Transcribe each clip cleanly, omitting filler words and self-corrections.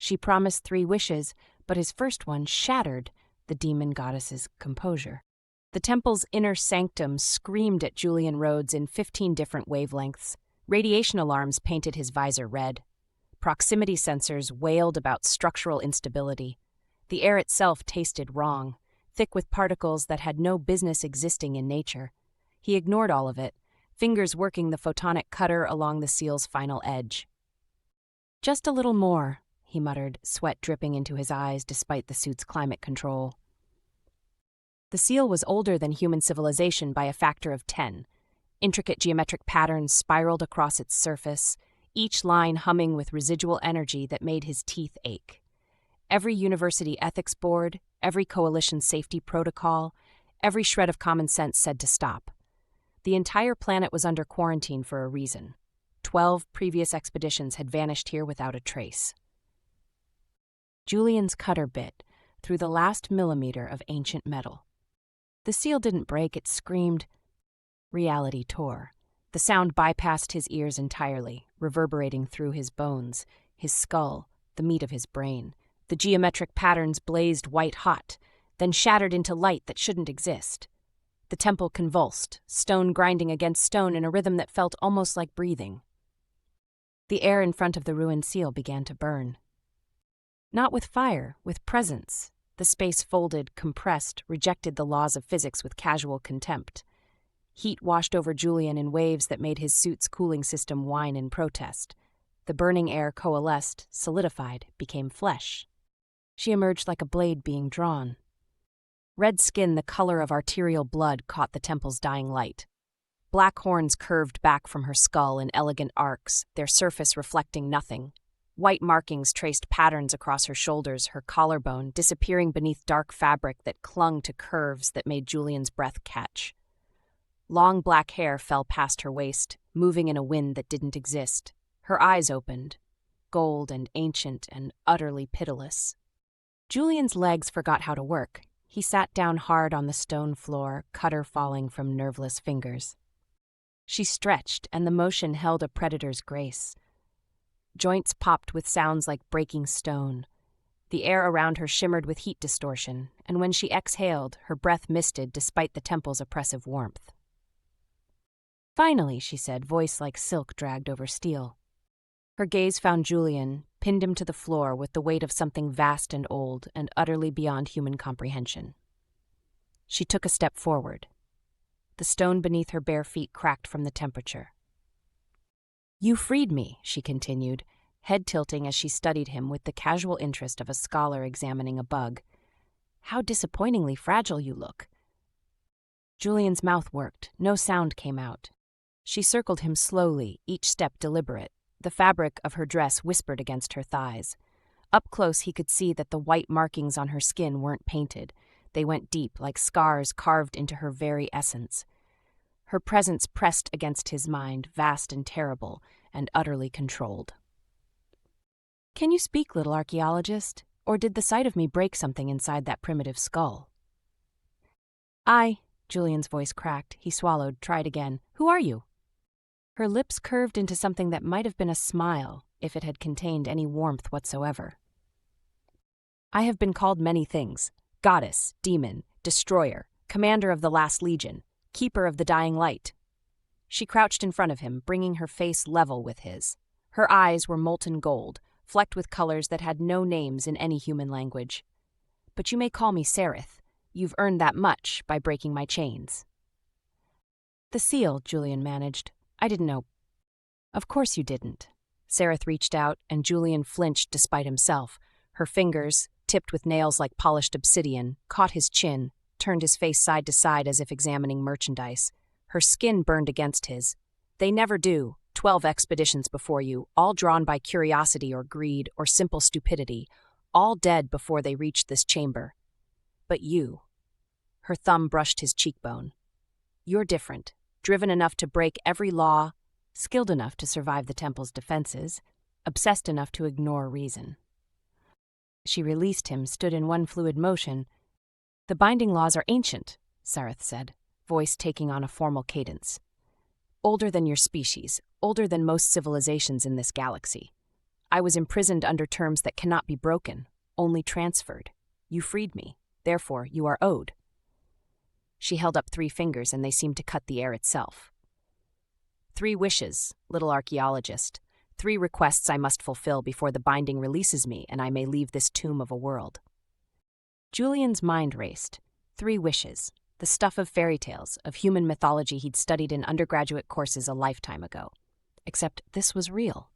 She promised 3 wishes, but his first one shattered the demon goddess's composure. The temple's inner sanctum screamed at Julian Rhodes in 15 different wavelengths. Radiation alarms painted his visor red. Proximity sensors wailed about structural instability. The air itself tasted wrong, thick with particles that had no business existing in nature. He ignored all of it, fingers working the photonic cutter along the seal's final edge. "Just a little more," he muttered, sweat dripping into his eyes despite the suit's climate control. The seal was older than human civilization by a factor of 10. Intricate geometric patterns spiraled across its surface, each line humming with residual energy that made his teeth ache. Every university ethics board, every coalition safety protocol, every shred of common sense said to stop. The entire planet was under quarantine for a reason. 12 previous expeditions had vanished here without a trace. Julian's cutter bit through the last millimeter of ancient metal. The seal didn't break, it screamed. Reality tore. The sound bypassed his ears entirely, reverberating through his bones, his skull, the meat of his brain. The geometric patterns blazed white-hot, then shattered into light that shouldn't exist. The temple convulsed, stone grinding against stone in a rhythm that felt almost like breathing. The air in front of the ruined seal began to burn. Not with fire, with presence. The space folded, compressed, rejected the laws of physics with casual contempt. Heat washed over Julian in waves that made his suit's cooling system whine in protest. The burning air coalesced, solidified, became flesh. She emerged like a blade being drawn. Red skin the color of arterial blood caught the temple's dying light. Black horns curved back from her skull in elegant arcs, their surface reflecting nothing. White markings traced patterns across her shoulders, her collarbone, disappearing beneath dark fabric that clung to curves that made Julian's breath catch. Long black hair fell past her waist, moving in a wind that didn't exist. Her eyes opened, gold and ancient and utterly pitiless. Julian's legs forgot how to work. He sat down hard on the stone floor, cutter falling from nerveless fingers. She stretched, and the motion held a predator's grace. Joints popped with sounds like breaking stone. The air around her shimmered with heat distortion, and when she exhaled, her breath misted despite the temple's oppressive warmth. "Finally," she said, voice like silk dragged over steel. Her gaze found Julian, pinned him to the floor with the weight of something vast and old and utterly beyond human comprehension. She took a step forward. The stone beneath her bare feet cracked from the temperature. "You freed me," she continued, head tilting as she studied him with the casual interest of a scholar examining a bug. "How disappointingly fragile you look." Julian's mouth worked. No sound came out. She circled him slowly, each step deliberate. The fabric of her dress whispered against her thighs. Up close he could see that the white markings on her skin weren't painted. They went deep, like scars carved into her very essence. Her presence pressed against his mind, vast and terrible, and utterly controlled. "Can you speak, little archaeologist? Or did the sight of me break something inside that primitive skull?" Julian's voice cracked. He swallowed, tried again. "Who are you?" Her lips curved into something that might have been a smile, if it had contained any warmth whatsoever. "I have been called many things. Goddess, demon, destroyer, commander of the last legion, keeper of the dying light." She crouched in front of him, bringing her face level with his. Her eyes were molten gold, flecked with colors that had no names in any human language. "But you may call me Sereth. You've earned that much by breaking my chains." "The seal," Julian managed. "I didn't know." "Of course you didn't." Sereth reached out, and Julian flinched despite himself. Her fingers, tipped with nails like polished obsidian, caught his chin, turned his face side to side as if examining merchandise. Her skin burned against his. "They never do. 12 expeditions before you, all drawn by curiosity or greed or simple stupidity, all dead before they reached this chamber. But you." Her thumb brushed his cheekbone. "You're different, driven enough to break every law, skilled enough to survive the temple's defenses, obsessed enough to ignore reason." She released him, stood in one fluid motion. "The binding laws are ancient," Sereth said, voice taking on a formal cadence. "Older than your species, older than most civilizations in this galaxy. I was imprisoned under terms that cannot be broken, only transferred. You freed me. Therefore, you are owed. She held up 3 fingers, and they seemed to cut the air itself. 3 wishes, little archaeologist. 3 requests I must fulfill before the binding releases me and I may leave this tomb of a world. Julian's mind raced. 3 wishes, the stuff of fairy tales, of human mythology he'd studied in undergraduate courses a lifetime ago. Except this was real.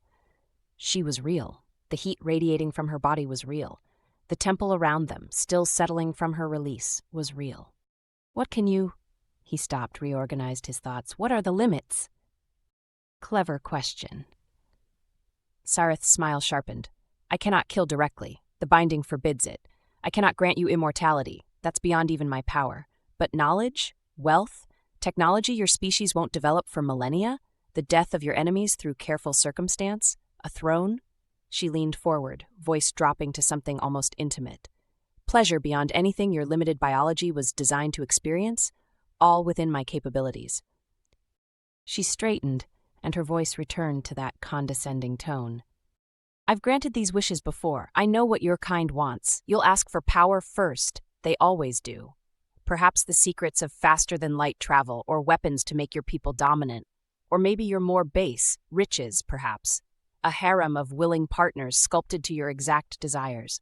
She was real. The heat radiating from her body was real. The temple around them, still settling from her release, was real. What can you... He stopped, reorganized his thoughts. What are the limits? Clever question. Sareth's smile sharpened. I cannot kill directly. The binding forbids it. I cannot grant you immortality. That's beyond even my power. But knowledge, wealth, technology your species won't develop for millennia, the death of your enemies through careful circumstance, a throne? She leaned forward, voice dropping to something almost intimate. Pleasure beyond anything your limited biology was designed to experience, all within my capabilities. She straightened, and her voice returned to that condescending tone. I've granted these wishes before. I know what your kind wants. You'll ask for power first. They always do. Perhaps the secrets of faster-than-light travel or weapons to make your people dominant. Or maybe you're more base, riches, perhaps. A harem of willing partners sculpted to your exact desires.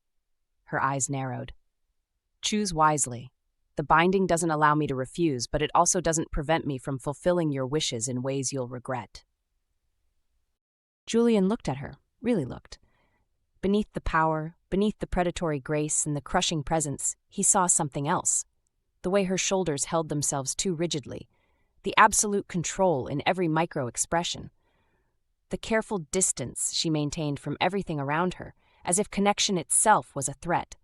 Her eyes narrowed. Choose wisely. The binding doesn't allow me to refuse, but it also doesn't prevent me from fulfilling your wishes in ways you'll regret. Julian looked at her, really looked. Beneath the power, beneath the predatory grace and the crushing presence, he saw something else. The way her shoulders held themselves too rigidly, the absolute control in every micro-expression, the careful distance she maintained from everything around her, as if connection itself was a threat.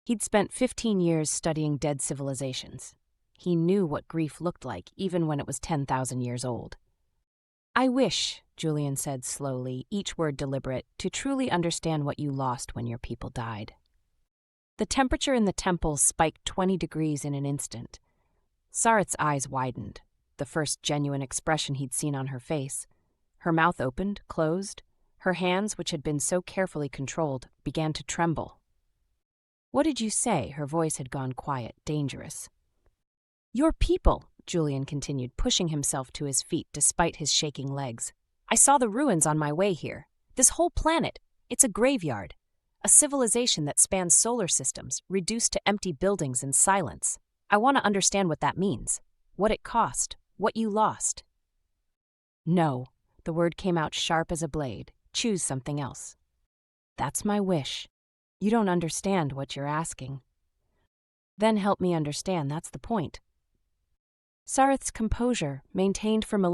He'd spent 15 years studying dead civilizations. He knew what grief looked like, even when it was 10,000 years old. I wish, Julian said slowly, each word deliberate, to truly understand what you lost when your people died. The temperature in the temple spiked 20 degrees in an instant. Sareth's eyes widened, the first genuine expression he'd seen on her face. Her mouth opened, closed. Her hands, which had been so carefully controlled, began to tremble. What did you say? Her voice had gone quiet, dangerous. Your people, Julian continued, pushing himself to his feet despite his shaking legs. I saw the ruins on my way here. This whole planet, it's a graveyard. A civilization that spans solar systems, reduced to empty buildings and silence. I want to understand what that means. What it cost. What you lost. No. The word came out sharp as a blade. Choose something else. That's my wish. You don't understand what you're asking. Then help me understand, that's the point. Sareth's composure, maintained for